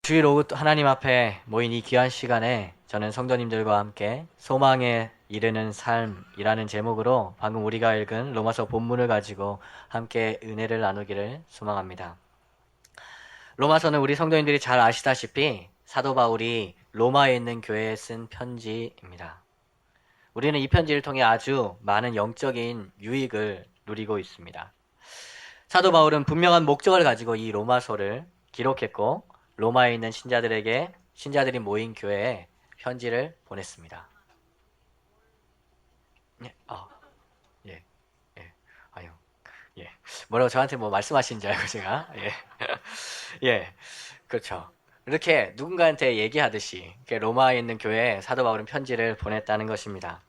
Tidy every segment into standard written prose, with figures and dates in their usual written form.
주일 오후 하나님 앞에 모인 이 귀한 시간에 저는 성도님들과 함께 소망에 이르는 삶이라는 제목으로 방금 우리가 읽은 로마서 본문을 가지고 함께 은혜를 나누기를 소망합니다. 로마서는 우리 성도님들이 잘 아시다시피 사도 바울이 로마에 있는 교회에 쓴 편지입니다. 우리는 이 편지를 통해 아주 많은 영적인 유익을 누리고 있습니다. 사도 바울은 분명한 목적을 가지고 이 로마서를 기록했고 로마에 있는 신자들이 모인 교회에 편지를 보냈습니다. 예, 예, 예, 아유, 예. 뭐라고 저한테 뭐 말씀하신 줄 알고 제가, 예, 예, 그렇죠. 이렇게 누군가한테 얘기하듯이 이렇게 로마에 있는 교회에 사도 바울은 편지를 보냈다는 것입니다.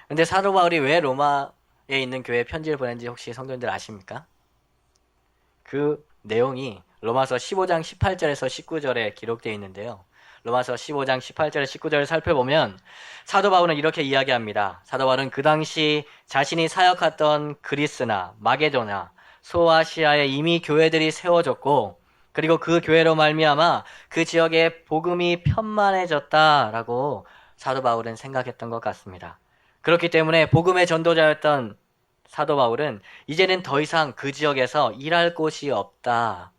근데 사도 바울이 왜 로마에 있는 교회에 편지를 보냈는지 혹시 성도님들 아십니까? 그 내용이 로마서 15장 18절에서 19절에 기록되어 있는데요. 로마서 15장 18절 19절을 살펴보면 사도 바울은 이렇게 이야기합니다. 사도 바울은 그 당시 자신이 사역했던 그리스나 마게도나 소아시아에 이미 교회들이 세워졌고 그리고 그 교회로 말미암아 그 지역에 복음이 편만해졌다라고 사도 바울은 생각했던 것 같습니다. 그렇기 때문에 복음의 전도자였던 사도 바울은 이제는 더 이상 그 지역에서 일할 곳이 없다.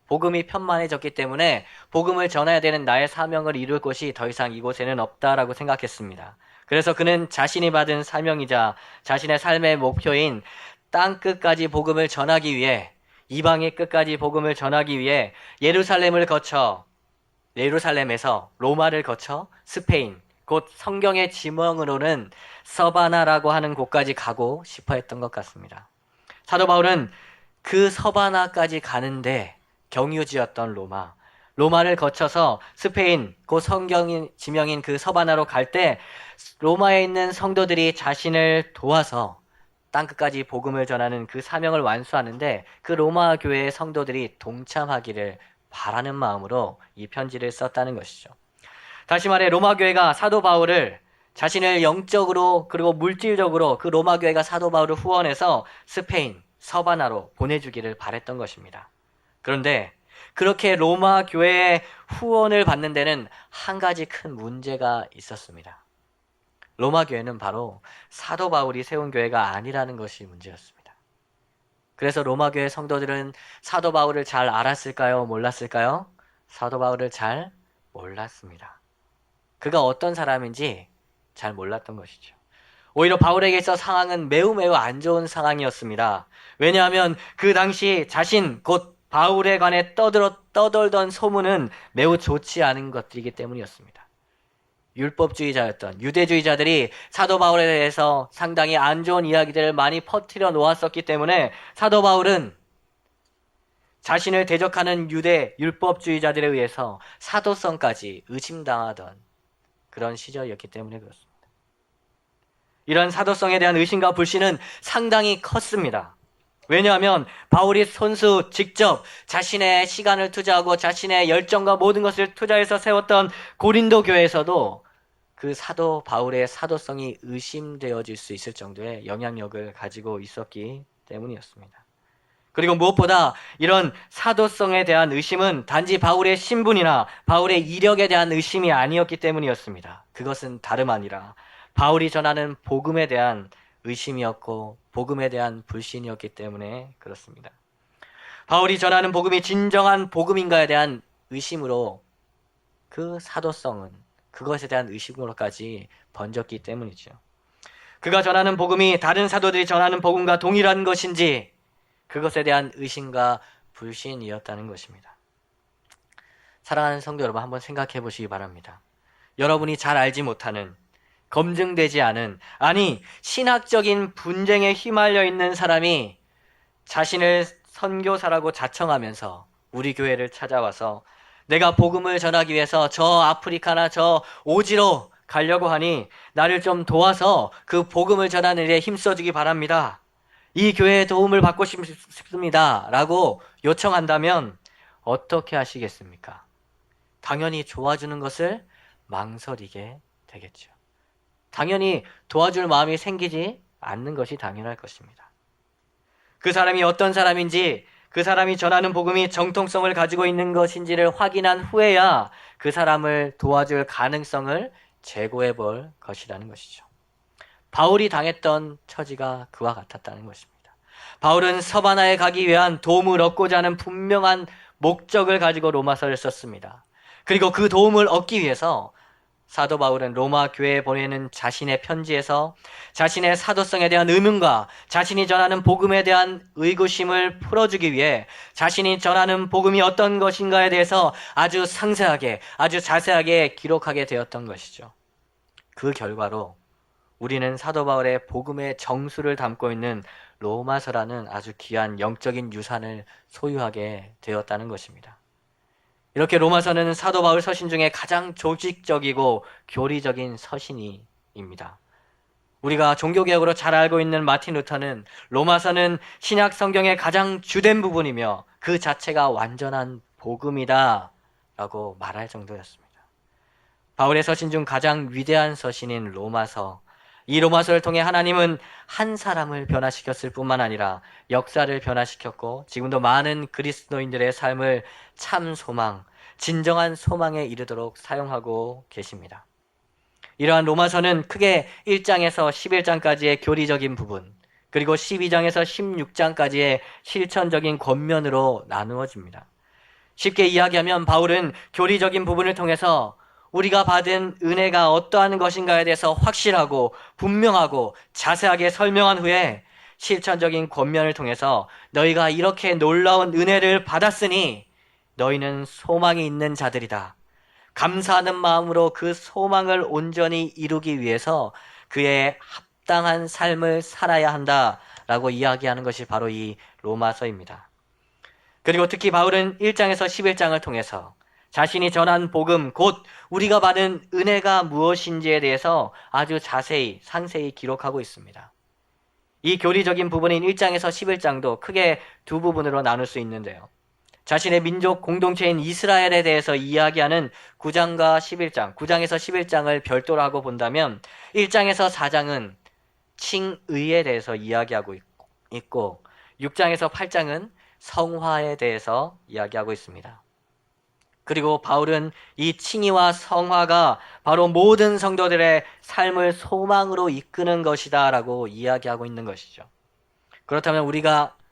복음이 편만해졌기 때문에 복음을 전해야 되는 나의 사명을 이룰 곳이 더 이상 이곳에는 없다라고 생각했습니다. 그래서 그는 자신이 받은 사명이자 자신의 삶의 목표인 땅 끝까지 복음을 전하기 위해 이방의 끝까지 복음을 전하기 위해 예루살렘에서 로마를 거쳐 스페인 곧 성경의 지명으로는 서바나라고 하는 곳까지 가고 싶어 했던 것 같습니다. 사도 바울은 그 서바나까지 가는데 경유지였던 로마를 거쳐서 스페인 곧 성경인 지명인 그 서바나로 갈 때 로마에 있는 성도들이 자신을 도와서 땅끝까지 복음을 전하는 그 사명을 완수하는데 그 로마 교회의 성도들이 동참하기를 바라는 마음으로 이 편지를 썼다는 것이죠. 다시 말해 로마 교회가 사도 바울을 자신을 영적으로 그리고 물질적으로 그 로마 교회가 사도 바울을 후원해서 스페인 서바나로 보내주기를 바랬던 것입니다. 그런데 그렇게 로마 교회의 후원을 받는 데는 한 가지 큰 문제가 있었습니다. 로마 교회는 바로 사도 바울이 세운 교회가 아니라는 것이 문제였습니다. 그래서 로마 교회 성도들은 사도 바울을 잘 알았을까요? 몰랐을까요? 사도 바울을 잘 몰랐습니다. 그가 어떤 사람인지 잘 몰랐던 것이죠. 오히려 바울에게 있어 상황은 매우 안 좋은 상황이었습니다. 왜냐하면 그 당시 자신 곧 바울에 관해 떠돌던 소문은 매우 좋지 않은 것들이기 때문이었습니다. 율법주의자였던 유대주의자들이 사도 바울에 대해서 상당히 안 좋은 이야기들을 많이 퍼뜨려 놓았었기 때문에 사도 바울은 자신을 대적하는 유대 율법주의자들에 의해서 사도성까지 의심당하던 그런 시절이었기 때문에 그렇습니다. 이런 사도성에 대한 의심과 불신은 상당히 컸습니다. 왜냐하면 바울이 손수 직접 자신의 시간을 투자하고 자신의 열정과 모든 것을 투자해서 세웠던 고린도 교회에서도 그 사도 바울의 사도성이 의심되어질 수 있을 정도의 영향력을 가지고 있었기 때문이었습니다. 그리고 무엇보다 이런 사도성에 대한 의심은 단지 바울의 신분이나 바울의 이력에 대한 의심이 아니었기 때문이었습니다. 그것은 다름 아니라 바울이 전하는 복음에 대한 의심이었고 복음에 대한 불신이었기 때문에 그렇습니다. 바울이 전하는 복음이 진정한 복음인가에 대한 의심으로 그 사도성은 그것에 대한 의심으로까지 번졌기 때문이죠. 그가 전하는 복음이 다른 사도들이 전하는 복음과 동일한 것인지 그것에 대한 의심과 불신이었다는 것입니다. 사랑하는 성도 여러분, 한번 생각해 보시기 바랍니다. 여러분이 잘 알지 못하는, 검증되지 않은, 아니 신학적인 분쟁에 휘말려 있는 사람이 자신을 선교사라고 자청하면서 우리 교회를 찾아와서 내가 복음을 전하기 위해서 저 아프리카나 저 오지로 가려고 하니 나를 좀 도와서 그 복음을 전하는 일에 힘써주기 바랍니다. 이 교회의 도움을 받고 싶습니다. 라고 요청한다면 어떻게 하시겠습니까? 당연히 도와주는 것을 망설이게 되겠죠. 당연히 도와줄 마음이 생기지 않는 것이 당연할 것입니다. 그 사람이 어떤 사람인지 그 사람이 전하는 복음이 정통성을 가지고 있는 것인지를 확인한 후에야 그 사람을 도와줄 가능성을 제고해 볼 것이라는 것이죠. 바울이 당했던 처지가 그와 같았다는 것입니다. 바울은 서바나에 가기 위한 도움을 얻고자 하는 분명한 목적을 가지고 로마서를 썼습니다. 그리고 그 도움을 얻기 위해서 사도 바울은 로마 교회에 보내는 자신의 편지에서 자신의 사도성에 대한 의문과 자신이 전하는 복음에 대한 의구심을 풀어주기 위해 자신이 전하는 복음이 어떤 것인가에 대해서 아주 상세하게, 아주 자세하게 기록하게 되었던 것이죠. 그 결과로 우리는 사도 바울의 복음의 정수를 담고 있는 로마서라는 아주 귀한 영적인 유산을 소유하게 되었다는 것입니다. 이렇게 로마서는 사도 바울 서신 중에 가장 조직적이고 교리적인 서신입니다. 우리가 종교개혁으로 잘 알고 있는 마틴 루터는 로마서는 신약 성경의 가장 주된 부분이며 그 자체가 완전한 복음이다 라고 말할 정도였습니다. 바울의 서신 중 가장 위대한 서신인 로마서, 이 로마서를 통해 하나님은 한 사람을 변화시켰을 뿐만 아니라 역사를 변화시켰고 지금도 많은 그리스도인들의 삶을 참 소망, 진정한 소망에 이르도록 사용하고 계십니다. 이러한 로마서는 크게 1장에서 11장까지의 교리적인 부분, 그리고 12장에서 16장까지의 실천적인 권면으로 나누어집니다. 쉽게 이야기하면 바울은 교리적인 부분을 통해서 우리가 받은 은혜가 어떠한 것인가에 대해서 확실하고 분명하고 자세하게 설명한 후에 실천적인 권면을 통해서 너희가 이렇게 놀라운 은혜를 받았으니 너희는 소망이 있는 자들이다. 감사하는 마음으로 그 소망을 온전히 이루기 위해서 그의 합당한 삶을 살아야 한다라고 이야기하는 것이 바로 이 로마서입니다. 그리고 특히 바울은 1장에서 11장을 통해서 자신이 전한 복음, 곧 우리가 받은 은혜가 무엇인지에 대해서 아주 자세히, 상세히 기록하고 있습니다. 이 교리적인 부분인 1장에서 11장도 크게 두 부분으로 나눌 수 있는데요. 자신의 민족 공동체인 이스라엘에 대해서 이야기하는 9장과 11장, 9장에서 11장을 별도로 하고 본다면 1장에서 4장은 칭의에 대해서 이야기하고 있고 6장에서 8장은 성화에 대해서 이야기하고 있습니다. 그리고 바울은 이 칭의와 성화가 바로 모든 성도들의 삶을 소망으로 이끄는 것이다 라고 이야기하고 있는 것이죠. 그렇다면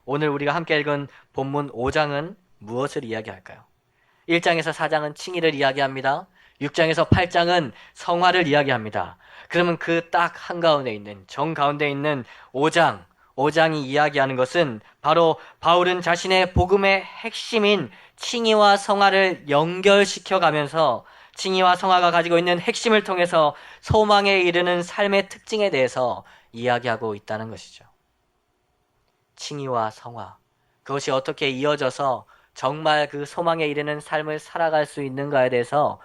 오늘 우리가 함께 읽은 본문 5장은 무엇을 이야기할까요? 1장에서 4장은 칭의를 이야기합니다. 6장에서 8장은 성화를 이야기합니다. 그러면 그 딱 한가운데 있는, 정가운데 있는 5장이 이야기하는 것은 바로 바울은 자신의 복음의 핵심인 칭의와 성화를 연결시켜 가면서 칭의와 성화가 가지고 있는 핵심을 통해서 소망에 이르는 삶의 특징에 대해서 이야기하고 있다는 것이죠. 칭의와 성화, 그것이 어떻게 이어져서 정말 그 소망에 이르는 삶을 살아갈 수 있는가에 대해서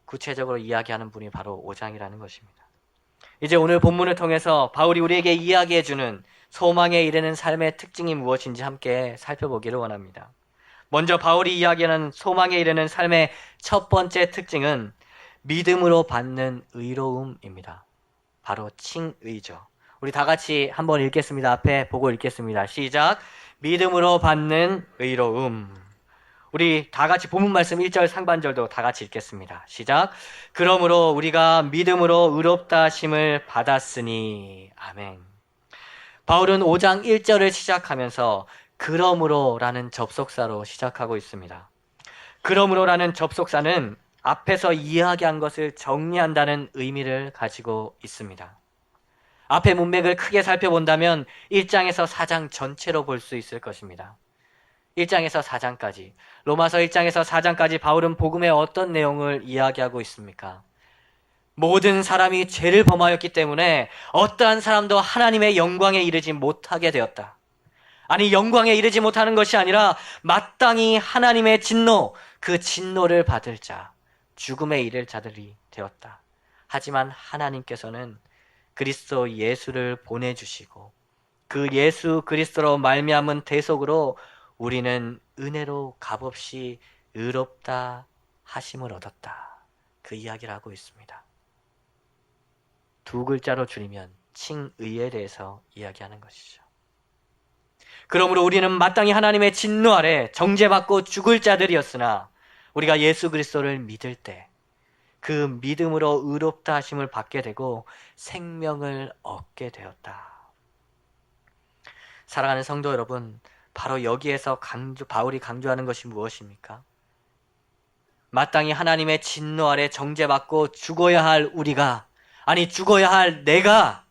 구체적으로 이야기하는 분이 바로 5장이라는 것입니다. 이제 오늘 본문을 통해서 바울이 우리에게 이야기해주는 소망에 이르는 삶의 특징이 무엇인지 함께 살펴보기를 원합니다. 먼저 바울이 이야기하는 소망에 이르는 삶의 첫 번째 특징은 믿음으로 받는 의로움입니다. 바로 칭의죠. 우리 다 같이 한번 읽겠습니다. 앞에 보고 읽겠습니다. 시작. 믿음으로 받는 의로움. 우리 다 같이 본문 말씀 1절 상반절도 다 같이 읽겠습니다. 시작. 그러므로 우리가 믿음으로 의롭다 하심을 받았으니. 아멘. 바울은 5장 1절을 시작하면서 그러므로라는 접속사로 시작하고 있습니다. 그러므로라는 접속사는 앞에서 이야기한 것을 정리한다는 의미를 가지고 있습니다. 앞의 문맥을 크게 살펴본다면 1장에서 4장 전체로 볼 수 있을 것입니다. 1장에서 4장까지, 로마서 1장에서 4장까지 바울은 복음의 어떤 내용을 이야기하고 있습니까? 모든 사람이 죄를 범하였기 때문에 어떠한 사람도 하나님의 영광에 이르지 못하게 되었다. 아니, 영광에 이르지 못하는 것이 아니라 마땅히 하나님의 진노, 그 진노를 받을 자, 죽음에 이를 자들이 되었다. 하지만 하나님께서는 그리스도 예수를 보내주시고 그 예수 그리스도로 말미암은 대속으로 우리는 은혜로 값없이 의롭다 하심을 얻었다. 그 이야기를 하고 있습니다. 두 글자로 줄이면 칭의에 대해서 이야기하는 것이죠. 그러므로 우리는 마땅히 하나님의 진노 아래 정죄받고 죽을 자들이었으나 우리가 예수 그리스도를 믿을 때 그 믿음으로 의롭다 하심을 받게 되고 생명을 얻게 되었다. 사랑하는 성도 여러분, 바로 여기에서 바울이 강조하는 것이 무엇입니까? 마땅히 하나님의 진노 아래 정죄받고 죽어야 할 우리가, 아니 죽어야 할 내가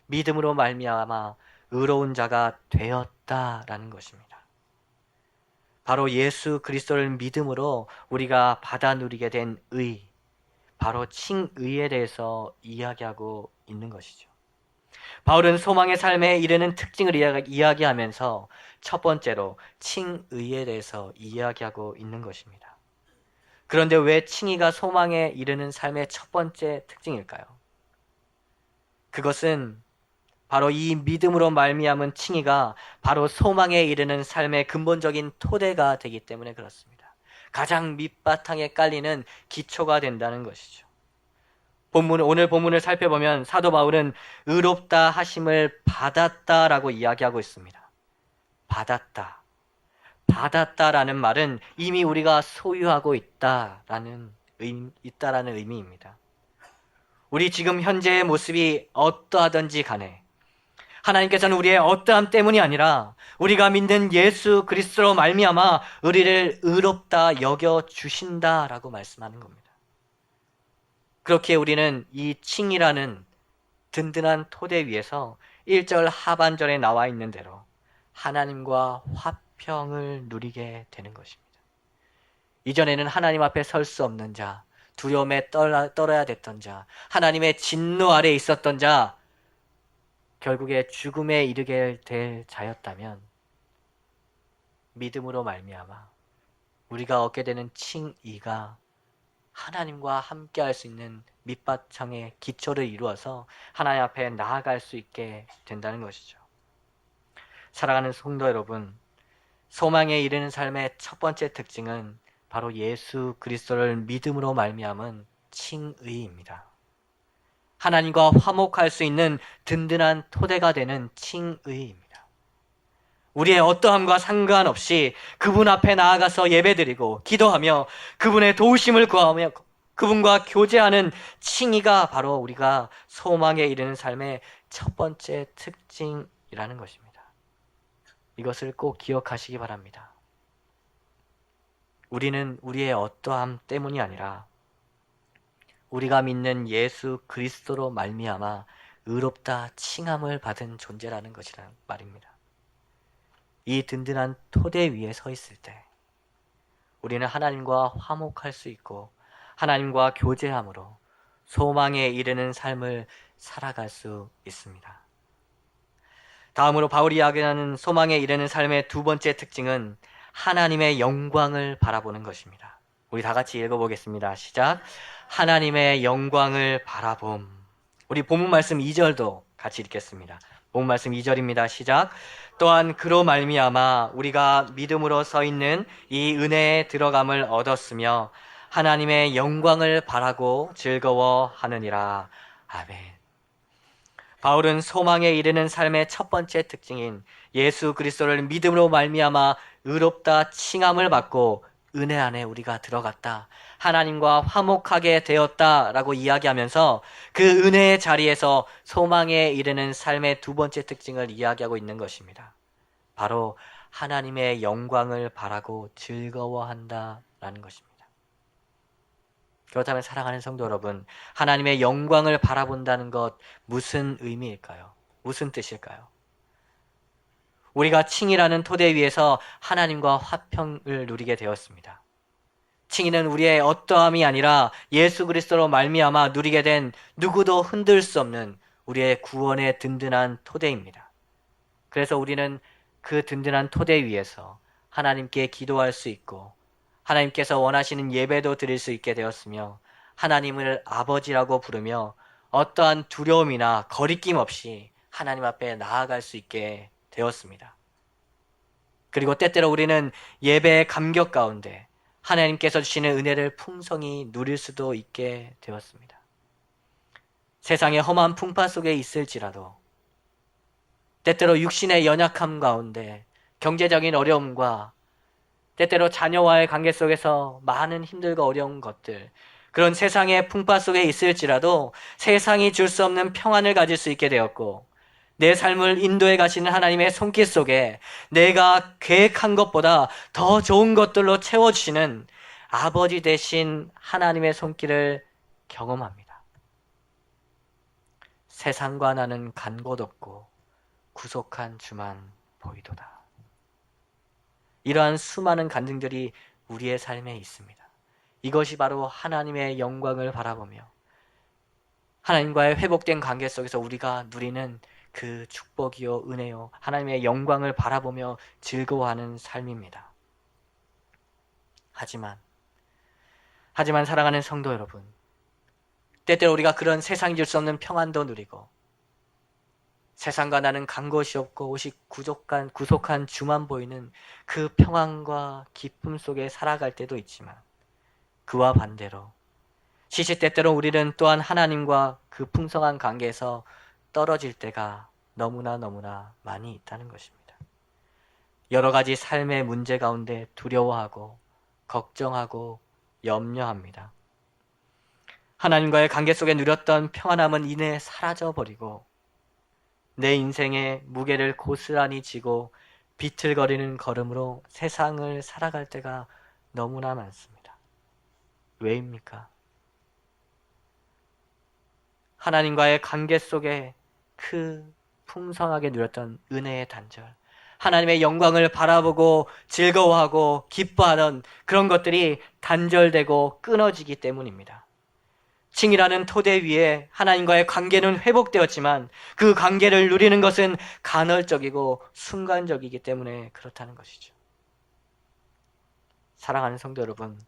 믿음으로 말미암아 의로운 자가 되었다라는 것입니다. 바로 예수 그리스도를 믿음으로 우리가 받아 누리게 된 의, 바로 칭의에 대해서 이야기하고 있는 것이죠. 바울은 소망의 삶에 이르는 특징을 이야기하면서 첫 번째로 칭의에 대해서 이야기하고 있는 것입니다. 그런데 왜 칭의가 소망에 이르는 삶의 첫 번째 특징일까요? 그것은 바로 이 믿음으로 말미암은 칭의가 바로 소망에 이르는 삶의 근본적인 토대가 되기 때문에 그렇습니다. 가장 밑바탕에 깔리는 기초가 된다는 것이죠. 오늘 본문을 살펴보면 사도 바울은 의롭다 하심을 받았다라고 이야기하고 있습니다. 받았다라는 말은 이미 우리가 소유하고 있다라는 의미입니다. 우리 지금 현재의 모습이 어떠하든지 간에 하나님께서는 우리의 어떠함 때문이 아니라 우리가 믿는 예수 그리스도로 말미암아 우리를 의롭다 여겨 주신다라고 말씀하는 겁니다. 그렇게 우리는 이 칭이라는 든든한 토대 위에서 1절 하반절에 나와 있는 대로 하나님과 화평을 누리게 되는 것입니다. 이전에는 하나님 앞에 설 수 없는 자, 두려움에 떨어야 됐던 자, 하나님의 진노 아래 있었던 자, 결국에 죽음에 이르게 될 자였다면 믿음으로 말미암아 우리가 얻게 되는 칭의가 하나님과 함께 할 수 있는 밑바탕의 기초를 이루어서 하나님 앞에 나아갈 수 있게 된다는 것이죠. 사랑하는 성도 여러분, 소망에 이르는 삶의 첫 번째 특징은 바로 예수 그리스도를 믿음으로 말미암은 칭의입니다. 하나님과 화목할 수 있는 든든한 토대가 되는 칭의입니다. 우리의 어떠함과 상관없이 그분 앞에 나아가서 예배드리고 기도하며 그분의 도우심을 구하며 그분과 교제하는 칭의가 바로 우리가 소망에 이르는 삶의 첫 번째 특징이라는 것입니다. 이것을 꼭 기억하시기 바랍니다. 우리는 우리의 어떠함 때문이 아니라 우리가 믿는 예수 그리스도로 말미암아 의롭다 칭함을 받은 존재라는 것이란 말입니다. 이 든든한 토대 위에 서 있을 때 우리는 하나님과 화목할 수 있고 하나님과 교제함으로 소망에 이르는 삶을 살아갈 수 있습니다. 다음으로 바울이 이야기하는 소망에 이르는 삶의 두 번째 특징은 하나님의 영광을 바라보는 것입니다. 우리 다 같이 읽어보겠습니다. 시작. 하나님의 영광을 바라봄. 우리 본문 말씀 2절도 같이 읽겠습니다. 본문 말씀 2절입니다. 시작. 또한 그로 말미암아 우리가 믿음으로 서 있는 이 은혜에 들어감을 얻었으며 하나님의 영광을 바라고 즐거워하느니라. 아멘. 바울은 소망에 이르는 삶의 첫 번째 특징인 예수 그리스도를 믿음으로 말미암아 의롭다 칭함을 받고 은혜 안에 우리가 들어갔다. 하나님과 화목하게 되었다라고 이야기하면서 그 은혜의 자리에서 소망에 이르는 삶의 두 번째 특징을 이야기하고 있는 것입니다. 바로 하나님의 영광을 바라고 즐거워한다라는 것입니다. 그렇다면 사랑하는 성도 여러분, 하나님의 영광을 바라본다는 것 무슨 의미일까요? 무슨 뜻일까요? 우리가 칭이라는 토대 위에서 하나님과 화평을 누리게 되었습니다. 칭의는 우리의 어떠함이 아니라 예수 그리스도로 말미암아 누리게 된 누구도 흔들 수 없는 우리의 구원의 든든한 토대입니다. 그래서 우리는 그 든든한 토대 위에서 하나님께 기도할 수 있고 하나님께서 원하시는 예배도 드릴 수 있게 되었으며 하나님을 아버지라고 부르며 어떠한 두려움이나 거리낌 없이 하나님 앞에 나아갈 수 있게 되었습니다. 그리고 때때로 우리는 예배의 감격 가운데 하나님께서 주시는 은혜를 풍성히 누릴 수도 있게 되었습니다. 세상의 험한 풍파 속에 있을지라도 때때로 육신의 연약함 가운데 경제적인 어려움과 때때로 자녀와의 관계 속에서 많은 힘들고 어려운 것들, 그런 세상의 풍파 속에 있을지라도 세상이 줄 수 없는 평안을 가질 수 있게 되었고, 내 삶을 인도해 가시는 하나님의 손길 속에 내가 계획한 것보다 더 좋은 것들로 채워주시는 아버지 되신 하나님의 손길을 경험합니다. 세상과 나는 간 곳 없고 구속한 주만 보이도다. 이러한 수많은 간증들이 우리의 삶에 있습니다. 이것이 바로 하나님의 영광을 바라보며 하나님과의 회복된 관계 속에서 우리가 누리는 그 축복이요 은혜요 하나님의 영광을 바라보며 즐거워하는 삶입니다. 하지만 사랑하는 성도 여러분, 때때로 우리가 그런 세상이 줄 수 없는 평안도 누리고 세상과 나는 간 곳이 없고 오직 구속한 주만 보이는 그 평안과 기쁨 속에 살아갈 때도 있지만, 그와 반대로 시시때때로 우리는 또한 하나님과 그 풍성한 관계에서 떨어질 때가 너무나 많이 있다는 것입니다. 여러 가지 삶의 문제 가운데 두려워하고 걱정하고 염려합니다. 하나님과의 관계 속에 누렸던 평안함은 이내 사라져버리고 내 인생의 무게를 고스란히 지고 비틀거리는 걸음으로 세상을 살아갈 때가 너무나 많습니다. 왜입니까? 하나님과의 관계 속에 그 풍성하게 누렸던 은혜의 단절, 하나님의 영광을 바라보고 즐거워하고 기뻐하던 그런 것들이 단절되고 끊어지기 때문입니다. 칭이라는 토대 위에 하나님과의 관계는 회복되었지만 그 관계를 누리는 것은 간헐적이고 순간적이기 때문에 그렇다는 것이죠. 사랑하는 성도 여러분,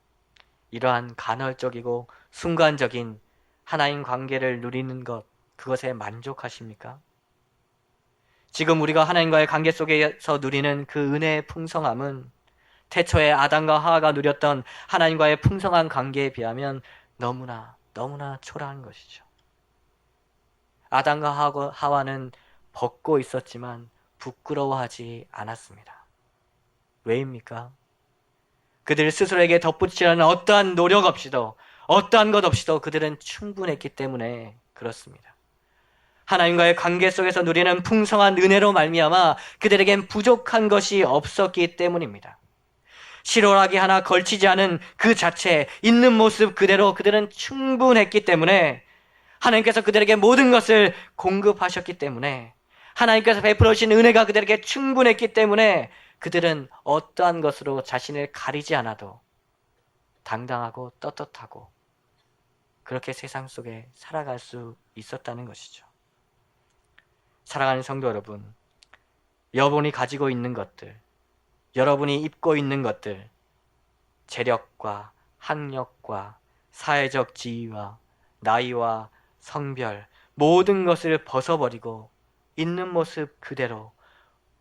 이러한 간헐적이고 순간적인 하나님 관계를 누리는 것, 그것에 만족하십니까? 지금 우리가 하나님과의 관계 속에서 누리는 그 은혜의 풍성함은 태초에 아담과 하와가 누렸던 하나님과의 풍성한 관계에 비하면 너무나 초라한 것이죠. 아담과 하와는 벗고 있었지만 부끄러워하지 않았습니다. 왜입니까? 그들 스스로에게 덧붙이려는 어떠한 노력 없이도, 어떠한 것 없이도 그들은 충분했기 때문에 그렇습니다. 하나님과의 관계 속에서 누리는 풍성한 은혜로 말미암아 그들에겐 부족한 것이 없었기 때문입니다. 실오라기 하나 걸치지 않은 그 자체, 있는 모습 그대로 그들은 충분했기 때문에, 하나님께서 그들에게 모든 것을 공급하셨기 때문에, 하나님께서 베풀어 주신 은혜가 그들에게 충분했기 때문에 그들은 어떠한 것으로 자신을 가리지 않아도 당당하고 떳떳하고 그렇게 세상 속에 살아갈 수 있었다는 것이죠. 사랑하는 성도 여러분, 여러분이 가지고 있는 것들, 여러분이 입고 있는 것들, 재력과 학력과 사회적 지위와 나이와 성별, 모든 것을 벗어버리고 있는 모습 그대로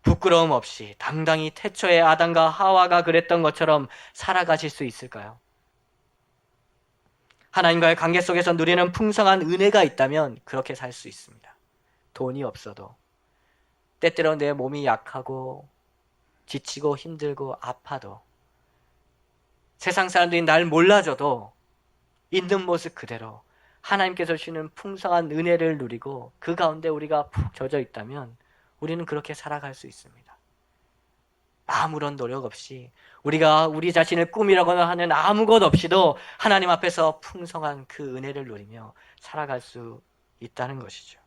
부끄러움 없이 당당히 태초에 아담과 하와가 그랬던 것처럼 살아가실 수 있을까요? 하나님과의 관계 속에서 누리는 풍성한 은혜가 있다면 그렇게 살 수 있습니다. 돈이 없어도, 때때로 내 몸이 약하고 지치고 힘들고 아파도, 세상 사람들이 날 몰라줘도 있는 모습 그대로 하나님께서 주시는 풍성한 은혜를 누리고 그 가운데 우리가 푹 젖어 있다면 우리는 그렇게 살아갈 수 있습니다. 아무런 노력 없이, 우리가 우리 자신을 꿈이라고 하는 아무것 없이도 하나님 앞에서 풍성한 그 은혜를 누리며 살아갈 수 있다는 것이죠.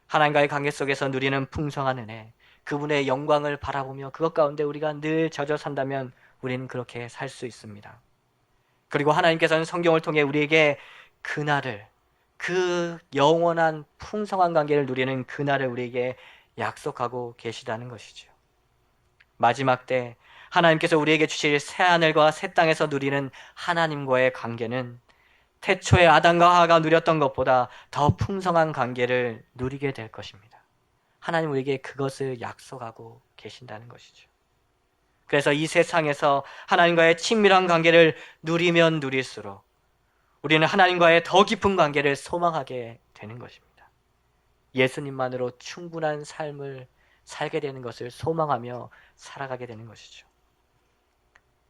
하나님과의 관계 속에서 누리는 풍성한 은혜, 그분의 영광을 바라보며 그것 가운데 우리가 늘 젖어 산다면 우리는 그렇게 살 수 있습니다. 그리고 하나님께서는 성경을 통해 우리에게 그날을, 그 영원한 풍성한 관계를 누리는 그날을 우리에게 약속하고 계시다는 것이죠. 마지막 때 하나님께서 우리에게 주실 새하늘과 새 땅에서 누리는 하나님과의 관계는 태초에 아담과 하와가 누렸던 것보다 더 풍성한 관계를 누리게 될 것입니다. 하나님 우리에게 그것을 약속하고 계신다는 것이죠. 그래서 이 세상에서 하나님과의 친밀한 관계를 누리면 누릴수록 우리는 하나님과의 더 깊은 관계를 소망하게 되는 것입니다. 예수님만으로 충분한 삶을 살게 되는 것을 소망하며 살아가게 되는 것이죠.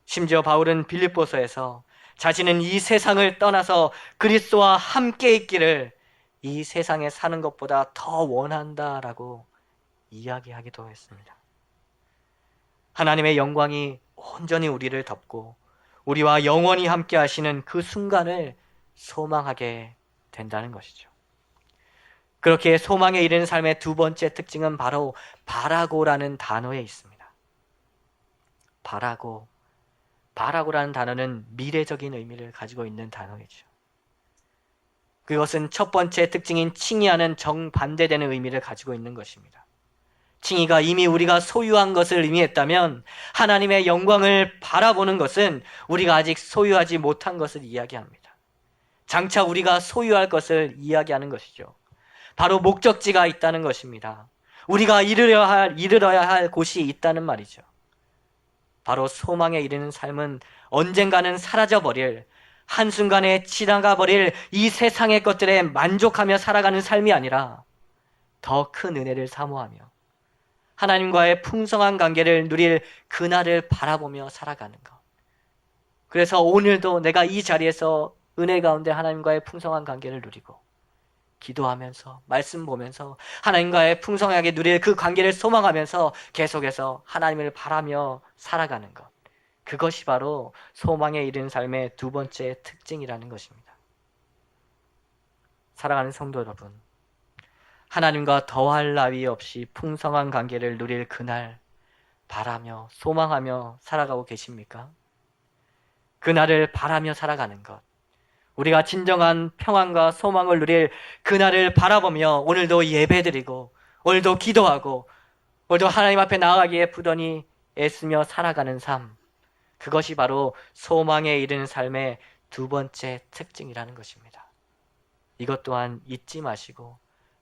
심지어 바울은 빌립보서에서 자신은 이 세상을 떠나서 그리스도와 함께 있기를 이 세상에 사는 것보다 더 원한다라고 이야기하기도 했습니다. 하나님의 영광이 온전히 우리를 덮고 우리와 영원히 함께 하시는 그 순간을 소망하게 된다는 것이죠. 그렇게 소망에 이르는 삶의 두 번째 특징은 바로 바라고라는 단어에 있습니다. 바라고라는 단어는 미래적인 의미를 가지고 있는 단어이죠. 그것은 첫 번째 특징인 칭의하는 정반대되는 의미를 가지고 있는 것입니다. 칭의가 이미 우리가 소유한 것을 의미했다면 하나님의 영광을 바라보는 것은 우리가 아직 소유하지 못한 것을 이야기합니다. 장차 우리가 소유할 것을 이야기하는 것이죠. 바로 목적지가 있다는 것입니다. 우리가 이르러야 할 곳이 있다는 말이죠. 바로 소망에 이르는 삶은 언젠가는 사라져버릴, 한순간에 지나가버릴 이 세상의 것들에 만족하며 살아가는 삶이 아니라 더 큰 은혜를 사모하며 하나님과의 풍성한 관계를 누릴 그날을 바라보며 살아가는 것. 그래서 오늘도 내가 이 자리에서 은혜 가운데 하나님과의 풍성한 관계를 누리고 기도하면서 말씀 보면서 하나님과의 풍성하게 누릴 그 관계를 소망하면서 계속해서 하나님을 바라며 살아가는 것. 그것이 바로 소망에 이르는 삶의 두 번째 특징이라는 것입니다. 사랑하는 성도 여러분, 하나님과 더할 나위 없이 풍성한 관계를 누릴 그날 바라며 소망하며 살아가고 계십니까? 그날을 바라며 살아가는 것, 우리가 진정한 평안과 소망을 누릴 그날을 바라보며 오늘도 예배드리고 오늘도 기도하고 오늘도 하나님 앞에 나아가기에 부단히 애쓰며 살아가는 삶, 그것이 바로 소망에 이르는 삶의 두 번째 특징이라는 것입니다. 이것 또한 잊지 마시고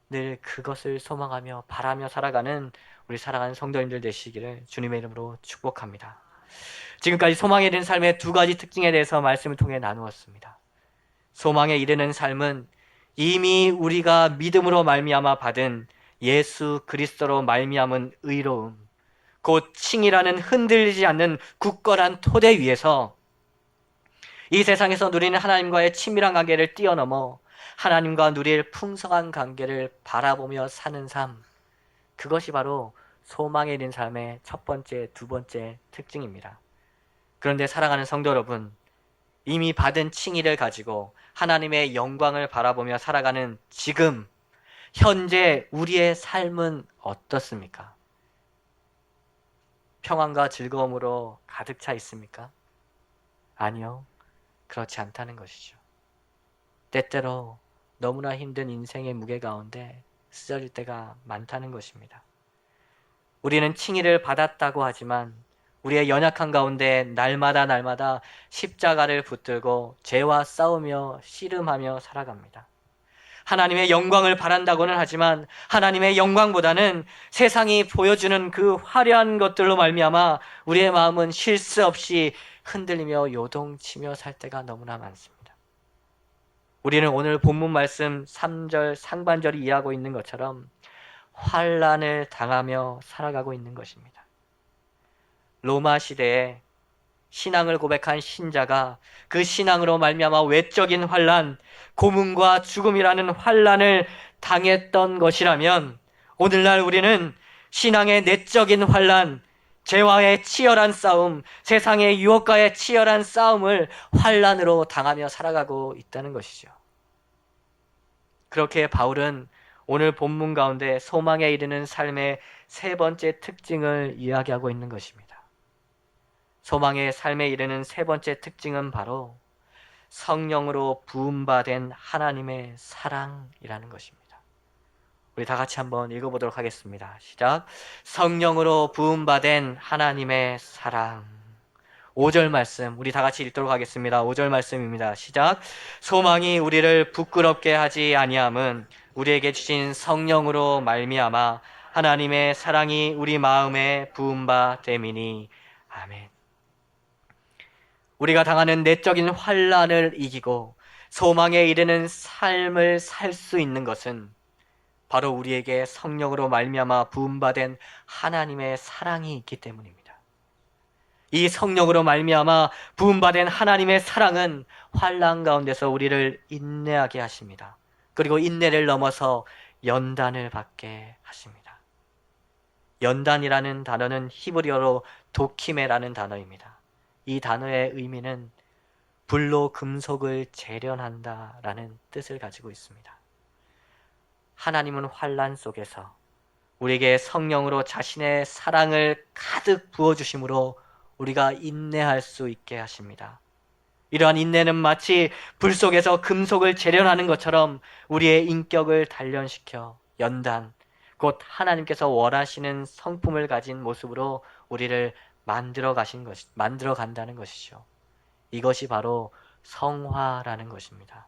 늘 그것을 소망하며 바라며 살아가는 우리 사랑하는 성도님들 되시기를 주님의 이름으로 축복합니다. 지금까지 소망에 이르는 삶의 두 가지 특징에 대해서 말씀을 통해 나누었습니다. 소망에 이르는 삶은 이미 우리가 믿음으로 말미암아 받은 예수 그리스도로 말미암은 의로움, 곧 칭이라는 흔들리지 않는 굳건한 토대 위에서 이 세상에서 누리는 하나님과의 친밀한 관계를 뛰어넘어 하나님과 누릴 풍성한 관계를 바라보며 사는 삶, 그것이 바로 소망에 이른 삶의 첫 번째, 두 번째 특징입니다. 그런데 사랑하는 성도 여러분, 이미 받은 칭의를 가지고 하나님의 영광을 바라보며 살아가는 지금, 현재 우리의 삶은 어떻습니까? 평안과 즐거움으로 가득 차 있습니까? 아니요, 그렇지 않다는 것이죠. 때때로 너무나 힘든 인생의 무게 가운데 쓰러질 때가 많다는 것입니다. 우리는 칭의를 받았다고 하지만 우리의 연약한 가운데 날마다 십자가를 붙들고 죄와 싸우며 씨름하며 살아갑니다. 하나님의 영광을 바란다고는 하지만 하나님의 영광보다는 세상이 보여주는 그 화려한 것들로 말미암아 우리의 마음은 쉴 새 없이 흔들리며 요동치며 살 때가 너무나 많습니다. 우리는 오늘 본문 말씀 3절 상반절이 이해하고 있는 것처럼 환난을 당하며 살아가고 있는 것입니다. 로마 시대에 신앙을 고백한 신자가 그 신앙으로 말미암아 외적인 환난, 고문과 죽음이라는 환난을 당했던 것이라면 오늘날 우리는 신앙의 내적인 환난, 죄와의 치열한 싸움, 세상의 유혹과의 치열한 싸움을 환난으로 당하며 살아가고 있다는 것이죠. 그렇게 바울은 오늘 본문 가운데 소망에 이르는 삶의 세 번째 특징을 이야기하고 있는 것입니다. 소망의 삶에 이르는 세 번째 특징은 바로 성령으로 부음받은 하나님의 사랑이라는 것입니다. 우리 다 같이 한번 읽어보도록 하겠습니다. 시작. 성령으로 부음받은 하나님의 사랑. 5절 말씀 우리 다 같이 읽도록 하겠습니다. 5절 말씀입니다. 시작. 소망이 우리를 부끄럽게 하지 아니함은 우리에게 주신 성령으로 말미암아 하나님의 사랑이 우리 마음에 부음받됨이니. 아멘. 우리가 당하는 내적인 환난을 이기고 소망에 이르는 삶을 살 수 있는 것은 바로 우리에게 성령으로 말미암아 부음받은 하나님의 사랑이 있기 때문입니다. 이 성령으로 말미암아 부음받은 하나님의 사랑은 환난 가운데서 우리를 인내하게 하십니다. 그리고 인내를 넘어서 연단을 받게 하십니다. 연단이라는 단어는 히브리어로 도키메라는 단어입니다. 이 단어의 의미는 불로 금속을 재련한다라는 뜻을 가지고 있습니다. 하나님은 환난 속에서 우리에게 성령으로 자신의 사랑을 가득 부어주심으로 우리가 인내할 수 있게 하십니다. 이러한 인내는 마치 불 속에서 금속을 재련하는 것처럼 우리의 인격을 단련시켜 연단, 곧 하나님께서 원하시는 성품을 가진 모습으로 우리를 만들어 간다는 것이죠. 이것이 바로 성화라는 것입니다.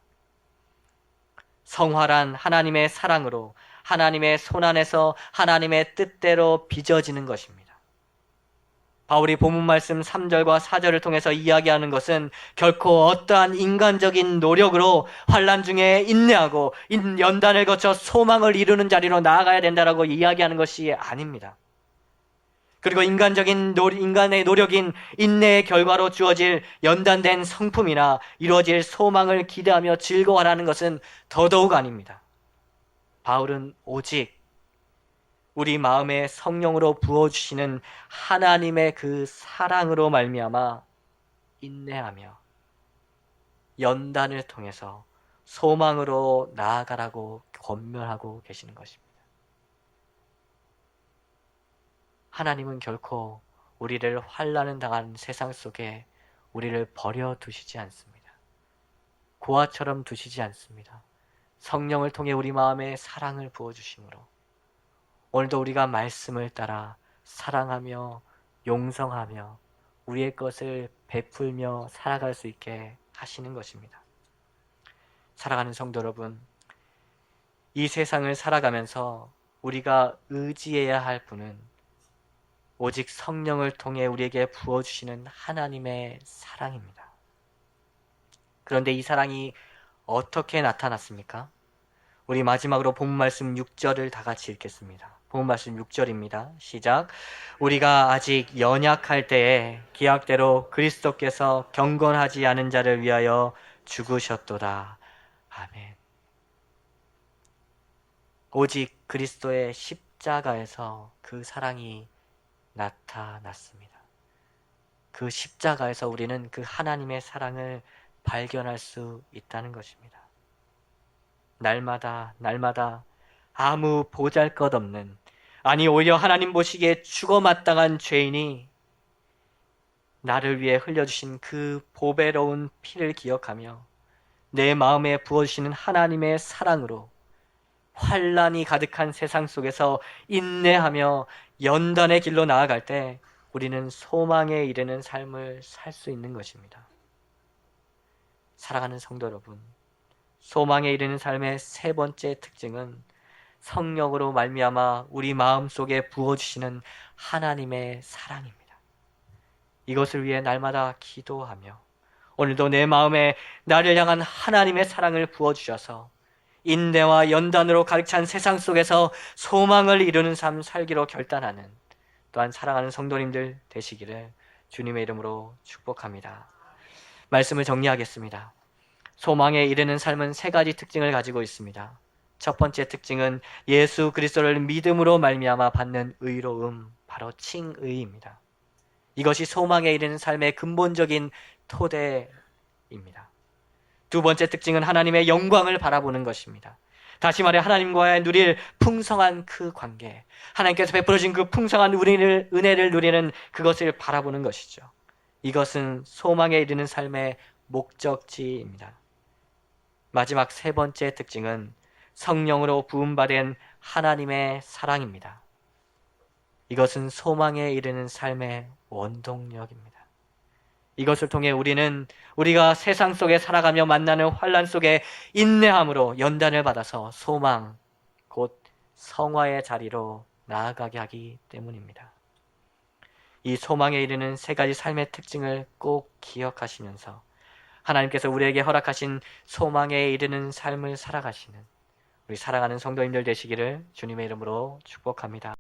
성화란 하나님의 사랑으로 하나님의 손 안에서 하나님의 뜻대로 빚어지는 것입니다. 바울이 본문 말씀 3절과 4절을 통해서 이야기하는 것은 결코 어떠한 인간적인 노력으로 환난 중에 인내하고 연단을 거쳐 소망을 이루는 자리로 나아가야 된다라고 이야기하는 것이 아닙니다. 그리고 인간의 노력인 인내의 결과로 주어질 연단된 성품이나 이루어질 소망을 기대하며 즐거워하는 것은 더더욱 아닙니다. 바울은 오직 우리 마음에 성령으로 부어주시는 하나님의 그 사랑으로 말미암아 인내하며 연단을 통해서 소망으로 나아가라고 권면하고 계시는 것입니다. 하나님은 결코 우리를 환난을 당한 세상 속에 우리를 버려두시지 않습니다. 고아처럼 두시지 않습니다. 성령을 통해 우리 마음에 사랑을 부어주심으로 오늘도 우리가 말씀을 따라 사랑하며 용성하며 우리의 것을 베풀며 살아갈 수 있게 하시는 것입니다. 사랑하는 성도 여러분, 이 세상을 살아가면서 우리가 의지해야 할 분은 오직 성령을 통해 우리에게 부어주시는 하나님의 사랑입니다. 그런데 이 사랑이 어떻게 나타났습니까? 우리 마지막으로 본문 말씀 6절을 다 같이 읽겠습니다. 본문 말씀 6절입니다. 시작. 우리가 아직 연약할 때에 기약대로 그리스도께서 경건하지 않은 자를 위하여 죽으셨도다. 아멘. 오직 그리스도의 십자가에서 그 사랑이 나타났습니다. 그 십자가에서 우리는 그 하나님의 사랑을 발견할 수 있다는 것입니다. 날마다 아무 보잘것없는, 아니 오히려 하나님 보시기에 죽어마땅한 죄인이 나를 위해 흘려주신 그 보배로운 피를 기억하며 내 마음에 부어주시는 하나님의 사랑으로 환난이 가득한 세상 속에서 인내하며 연단의 길로 나아갈 때 우리는 소망에 이르는 삶을 살 수 있는 것입니다. 사랑하는 성도 여러분, 소망에 이르는 삶의 세 번째 특징은 성령으로 말미암아 우리 마음속에 부어주시는 하나님의 사랑입니다. 이것을 위해 날마다 기도하며 오늘도 내 마음에 나를 향한 하나님의 사랑을 부어주셔서 인내와 연단으로 가득 찬 세상 속에서 소망을 이루는 삶 살기로 결단하는 또한 사랑하는 성도님들 되시기를 주님의 이름으로 축복합니다. 말씀을 정리하겠습니다. 소망에 이르는 삶은 세 가지 특징을 가지고 있습니다. 첫 번째 특징은 예수 그리스도를 믿음으로 말미암아 받는 의로움, 바로 칭의입니다. 이것이 소망에 이르는 삶의 근본적인 토대입니다. 두 번째 특징은 하나님의 영광을 바라보는 것입니다. 다시 말해 하나님과의 누릴 풍성한 그 관계, 하나님께서 베풀어진 그 풍성한 은혜를 누리는 그것을 바라보는 것이죠. 이것은 소망에 이르는 삶의 목적지입니다. 마지막 세 번째 특징은 성령으로 부음받은 하나님의 사랑입니다. 이것은 소망에 이르는 삶의 원동력입니다. 이것을 통해 우리가 세상 속에 살아가며 만나는 환난 속에 인내함으로 연단을 받아서 소망, 곧 성화의 자리로 나아가게 하기 때문입니다. 이 소망에 이르는 세 가지 삶의 특징을 꼭 기억하시면서 하나님께서 우리에게 허락하신 소망에 이르는 삶을 살아가시는 우리 사랑하는 성도님들 되시기를 주님의 이름으로 축복합니다.